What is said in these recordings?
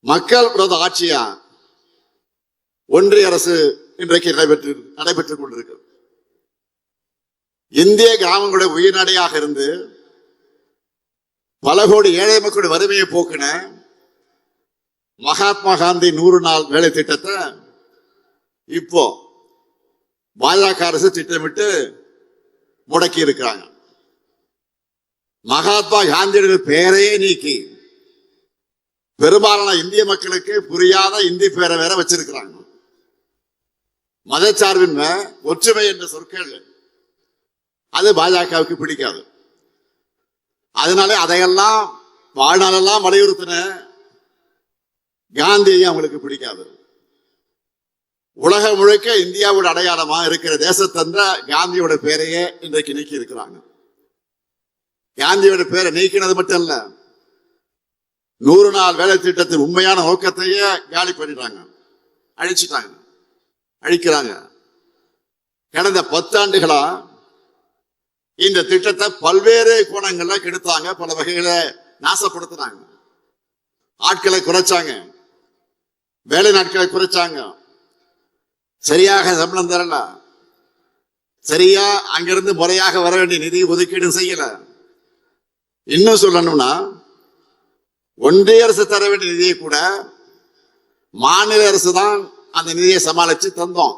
மக்கள் விரோத ஆட்சியா ஒன்றிய அரசு இன்றைக்கு நடைபெற்றுக் கொண்டிருக்கிறது. இந்திய கிராமங்களுடைய உயிர்நடையாக இருந்து பல கோடி ஏழை மக்களுடைய வறுமையை போக்கின மகாத்மா காந்தி 100 நாள் வேலை திட்டத்தை இப்போ பாஜக அரசு திட்டமிட்டு முடக்கி இருக்கிறாங்க. மகாத்மா காந்தியுடைய பெயரையே நீக்கி பெரும்பாலான இந்திய மக்களுக்கு புரியாத இந்தி பெயரை வேற வச்சிருக்கிறாங்க. மதச்சார்பின்மை, ஒற்றுமை என்ற சொற்கள் அது பாஜகவுக்கு பிடிக்காது. அதனால அதையெல்லாம் வாழ்நாளெல்லாம் வலியுறுத்தின காந்தியை அவங்களுக்கு பிடிக்காது. உலகம் முழுக்க இந்தியாவோட அடையாளமா இருக்கிற தேசத்தந்த காந்தியோட பேரையே இன்றைக்கு நீக்கி இருக்கிறாங்க. காந்தியோட பேரை நீக்கினது மட்டும் இல்ல, 100 நாள் வேலை திட்டத்தின் உண்மையான நோக்கத்தையே காலி பண்ணிட்டாங்க, அழிக்கிறாங்க. கடந்த 10 ஆண்டுகளா இந்த திட்டத்தை பல்வேறு கோணங்கள்ல கெடுத்தாங்க, பல வகைகளை நாசப்படுத்தினாங்க. ஆட்களை குறைச்சாங்க, வேலை நாட்களை குறைச்சாங்க, சரியாக சம்பளம் தரல, சரியா அங்கிருந்து முறையாக வர வேண்டிய நிதி ஒதுக்கீடு செய்யல. இன்னும் சொல்லணும்னா ஒன்றிய அரசு தர வேண்டிய நிதியை கூட மாநில அரசு தான் அந்த நிதியை சமாளிச்சு தந்தோம்.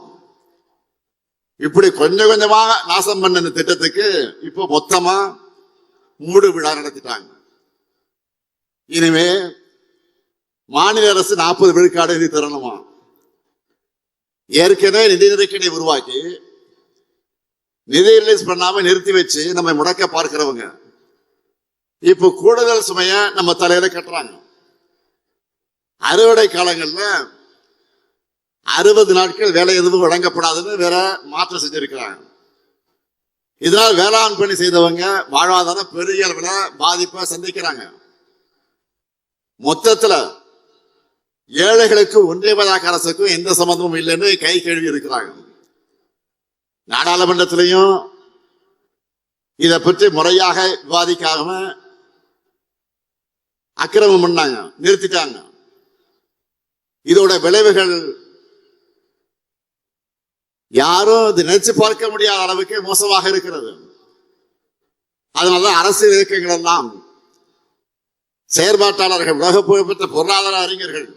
இப்படி கொஞ்சம் கொஞ்சமா நாசம் பண்ண திட்டத்துக்கு இப்போ மொத்தமா மூடு விழா நடத்திட்டாங்க. இனிமே மாநில அரசு 40 விழுக்காடு நிதி தரணுமா? ஏற்கனவே நிதி நெருக்கடி உருவாக்கி நிதி ரிலீஸ் பண்ணாம நிறுத்தி வச்சு நம்ம முடக்க பார்க்கிறவங்க இப்போ கூடுதல் சுமைய நம்ம தலையில கட்டுறாங்க. அறுவடை காலங்கள்ல 60 நாட்கள் வேலை எதுவும் வழங்கப்படாதுன்னு வேற மாற்றம் செஞ்சிருக்கிறாங்க. இதனால் வேளாண் பணி செய்தவங்க வாழ்வாதாரம் பெரிய அளவில் பாதிப்பை சந்திக்கிறாங்க. மொத்தத்துல ஏழைகளுக்கு ஒன்றிய பாஜக அரசுக்கும் எந்த சம்பந்தமும் இல்லைன்னு கை கழுவி இருக்கிறாங்க. நாடாளுமன்றத்திலையும் இதை பற்றி முறையாக விவாதிக்காம அக்கிரமம் பண்ணாங்க, நிறுத்திட்டாங்க. இதோட விளைவுகள் யாரும் இது நினைச்சு பார்க்க முடியாத அளவுக்கு மோசமாக இருக்கிறது. அதனால அரசியல் இயக்கங்கள் எல்லாம், செயற்பாட்டாளர்கள், உலக புகழ்பெற்ற பொருளாதார அறிஞர்கள்,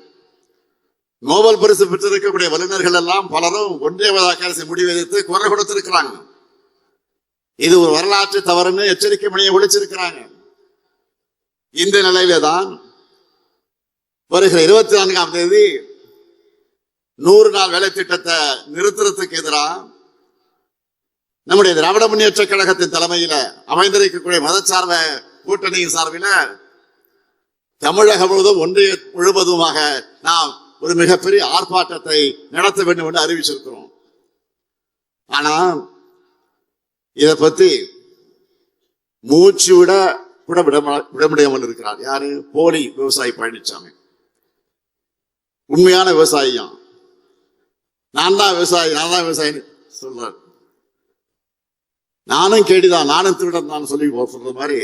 நோபல் பரிசு பெற்றிருக்கக்கூடிய வல்லுநர்கள் எல்லாம் பலரும் ஒன்றிய பாஜக அரசை முடிவு எதிர்த்து குரல் கொடுத்திருக்கிறாங்க. இது ஒரு வரலாற்று தவறுன்னு எச்சரிக்கை மணியை ஒழிச்சிருக்கிறாங்க. இந்த நிலையிலே தான் வருகிற 24ஆம் தேதி 100 நாள் வேலை திட்டத்தை நிறுத்துறதுக்கு எதிராக நம்முடைய திராவிட முன்னேற்ற கழகத்தின் தலைமையில அமைந்திருக்கக்கூடிய மதச்சார்ப கூட்டணியின் சார்பில் தமிழகம் முழுவதும் ஒன்றிய முழுவதுமாக நாம் ஒரு மிகப்பெரிய ஆர்ப்பாட்டத்தை நடத்த வேண்டும் என்று அறிவிச்சிருக்கிறோம். ஆனா இதை பத்தி மூச்சு விட விட முடியாமல் இருக்கிறார். யாரு? போலி விவசாயி பழனிசாமி. உண்மையான விவசாயியும் நான் தான் விவசாயி சொல்றார். நானும் கேடிதான், நானும் திருடன் தான் சொல்லி சொல்ற மாதிரி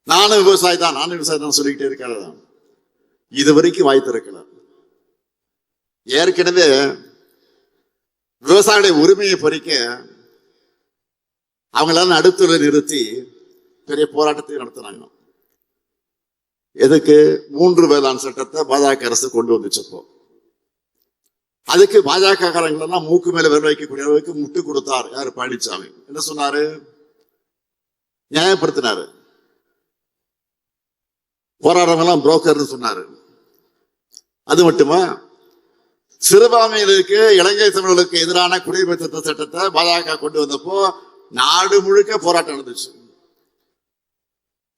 நானும் விவசாயி தான் சொல்லிக்கிட்டே இருக்காரு. இது வரைக்கும் வாய் திறக்கல. ஏற்கனவே விவசாயிகளுடைய உரிமையை பறிக்க அவங்களால நடுத்துல நிறுத்தி பெரிய போராட்டத்தை நடத்தினாங்க. எதுக்கு? 3 வேளாண் சட்டத்தை பாஜக அரசு கொண்டு வந்துச்சப்போ அதுக்கு பாஜக காரங்களெல்லாம் மூக்கு மேல விரல் வைக்கக்கூடிய அளவுக்கு முட்டு கொடுத்தார். யாரு? பழனிசாமி. என்ன சொன்னாரு? நியாயப்படுத்தினாரு. போராடுறவங்க புரோக்கர்னு சொன்னாரு. அது மட்டுமா, சிறுபான்மையினருக்கு, இலங்கை தமிழர்களுக்கு எதிரான குடியுரிமை திருத்த சட்டத்தை பாஜக கொண்டு வந்தப்போ நாடு முழுக்க போராட்டம் நடந்துச்சு.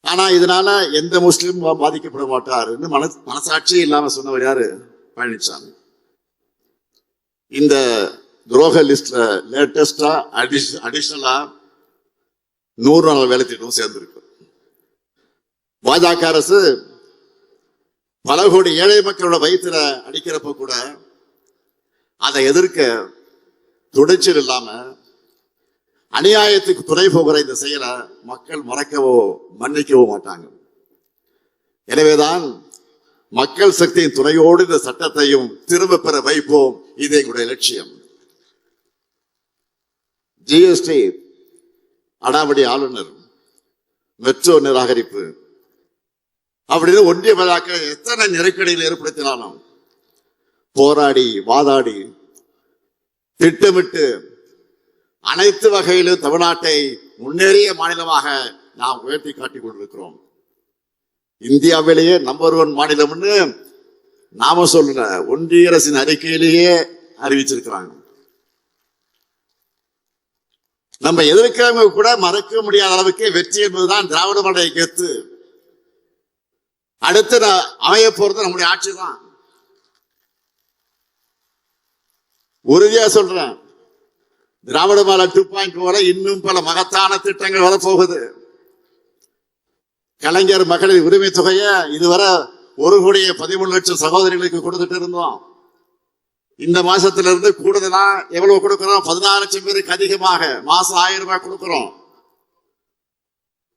ஆனா இதனால எந்த முஸ்லீமும் பாதிக்கப்பட மாட்டாருன்னு மனசாட்சி இல்லாம சொன்னவர் யாரு? பழனிசாமி. இந்த துரோக லிஸ்ட்ல லேட்டஸ்டா அடிஷனலா 100 நாள் வேலை திட்டம் சேர்ந்திருக்கு. பாஜக அரசு பல கோடி ஏழை மக்களோட வயிற்றுல அடிக்கிறப்ப கூட அதை எதிர்க்க துடைச்சல் இல்லாம அநியாயத்துக்கு துணை போகிற இந்த செயலை மக்கள் மறக்கவோ மன்னிக்கவோ மாட்டாங்க. எனவேதான் மக்கள் சக்தியின் துணையோடு இந்த சட்டத்தையும் திரும்ப பெற வைப்போம். இது எங்களுடைய லட்சியம். ஜிஎஸ்டி அடாவடி ஆளுநர், மெட்ரோ நிராகரிப்பு அப்படின்னு ஒன்றிய பாஜக எத்தனை நெருக்கடியில் ஏற்படுத்தினாலும் போராடி வாதாடி திட்டமிட்டு அனைத்து வகையிலும் தமிழ்நாட்டை முன்னேறிய மாநிலமாக நாம் உயர்த்தி காட்டிக் கொண்டிருக்கிறோம். இந்தியாவிலேயே நம்பர் 1 மாநிலம்னு நாம சொல்ற ஒன்றிய அரசின் அறிக்கையிலேயே அறிவிச்சிருக்கிறாங்க. நம்ம எதிர்க்கிறவங்க கூட மறக்க முடியாத அளவுக்கு வெற்றி என்பதுதான் திராவிட மாடல் கெத்து. அடுத்து அமைய போறது நம்முடைய ஆட்சி தான். உறுதியா சொல்றேன், திராவிட மாடல் 2.0 இன்னும் பல மகத்தான திட்டங்கள் வரப்போகுது. கலைஞர் மகளிர் உரிமை தொகையை இதுவரை 1,13,00,000 சகோதரிகளுக்கு கொடுத்துட்டு இருந்தோம். இந்த மாசத்திலிருந்து கூடுதலா எவ்வளவு கொடுக்கிறோம்? 16 லட்சம் பேருக்கு அதிகமாக மாசம் 1000 ரூபாய் கொடுக்கிறோம்.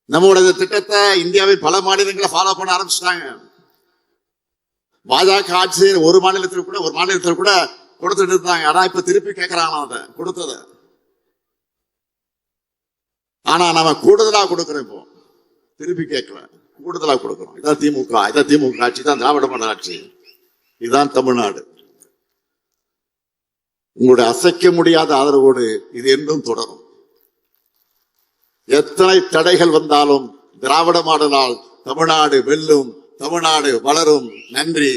நம்முடைய திட்டத்தை இந்தியாவில் பல மாநிலங்களை ஃபாலோ பண்ண ஆரம்பிச்சிட்டாங்க. பாஜக ஆட்சி ஒரு மாநிலத்தில் கூட கொடுத்துட்டு இருந்தாங்க. ஆனா இப்ப திருப்பி கேட்கிறாங்க அதை கொடுத்தத. ஆனா நம்ம கூடுதலா கொடுக்கிறோம். இப்போ திருப்பி கேட்கல, கூடுதலா கொடுக்கிறோம். இதான் திமுக ஆட்சி, தான் திராவிட மாடல் ஆட்சி, இதுதான் தமிழ்நாடு. உங்களுடைய அசைக்க முடியாத ஆதரவோடு இது என்றும் தொடரும். எத்தனை தடைகள் வந்தாலும் திராவிட மாடலால் தமிழ்நாடு வெல்லும், தமிழ்நாடு வளரும். நன்றி.